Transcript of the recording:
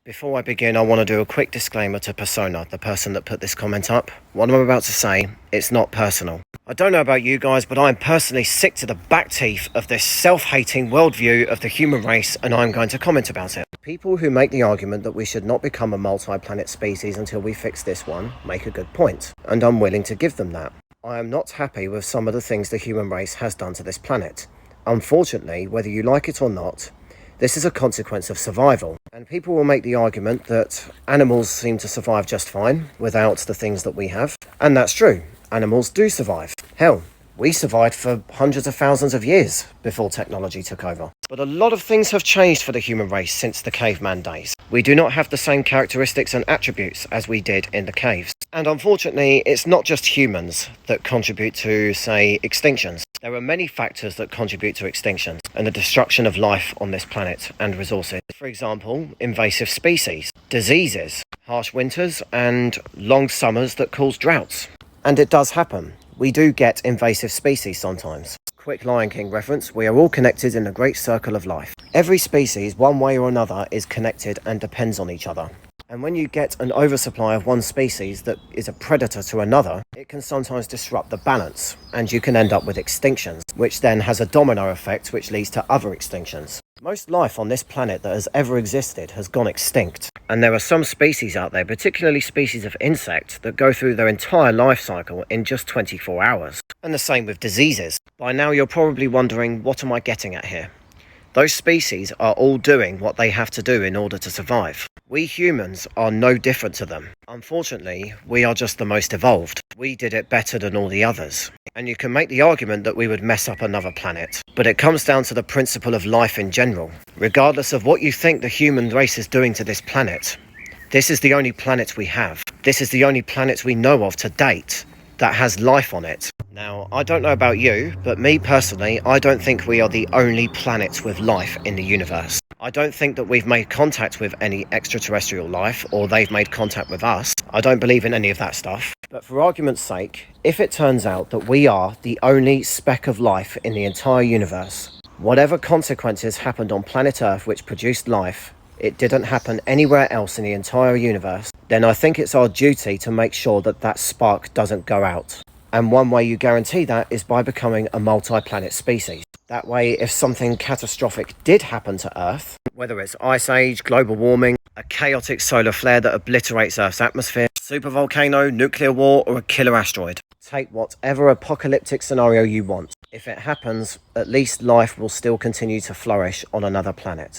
Before I begin, I want to do a quick disclaimer to Persona, the person that put this comment up. What I'm about to say, it's not personal. I don't know about you guys, but I'm personally sick to the back teeth of this self-hating worldview of the human race, and I'm going to comment about it. People who make the argument that we should not become a multi-planet species until we fix this one make a good point, and I'm willing to give them that. I am not happy with some of the things the human race has done to this planet. Unfortunately, whether you like it or not, this is a consequence of survival, and people will make the argument that animals seem to survive just fine without the things that we have, and that's true. Animals do survive. Hell, we survived for hundreds of thousands of years before technology took over. But a lot of things have changed for the human race since the caveman days. We do not have the same characteristics and attributes as we did in the caves. And unfortunately, it's not just humans that contribute to, say, extinctions. There are many factors that contribute to extinction and the destruction of life on this planet and resources. For example, invasive species, diseases, harsh winters, and long summers that cause droughts. And it does happen. We do get invasive species sometimes. Quick Lion King reference, we are all connected in the great circle of life. Every species, one way or another, is connected and depends on each other. And when you get an oversupply of one species that is a predator to another, it can sometimes disrupt the balance, and you can end up with extinctions, which then has a domino effect which leads to other extinctions. Most life on this planet that has ever existed has gone extinct, and there are some species out there, particularly species of insect, that go through their entire life cycle in just 24 hours. And the same with diseases. By now you're probably wondering, what am I getting at here? Those species are all doing what they have to do in order to survive. We humans are no different to them. Unfortunately, we are just the most evolved. We did it better than all the others. And you can make the argument that we would mess up another planet, but it comes down to the principle of life in general. Regardless of what you think the human race is doing to this planet, this is the only planet we have. This is the only planet we know of to date that has life on it. Now, I don't know about you, but me personally, I don't think we are the only planet with life in the universe. I don't think that we've made contact with any extraterrestrial life, or they've made contact with us. I don't believe in any of that stuff. But for argument's sake, if it turns out that we are the only speck of life in the entire universe, whatever consequences happened on planet Earth which produced life, it didn't happen anywhere else in the entire universe, then I think it's our duty to make sure that that spark doesn't go out. And one way you guarantee that is by becoming a multi-planet species. That way, if something catastrophic did happen to Earth, whether it's ice age, global warming, a chaotic solar flare that obliterates Earth's atmosphere, supervolcano, nuclear war, or a killer asteroid, take whatever apocalyptic scenario you want. If it happens, at least life will still continue to flourish on another planet.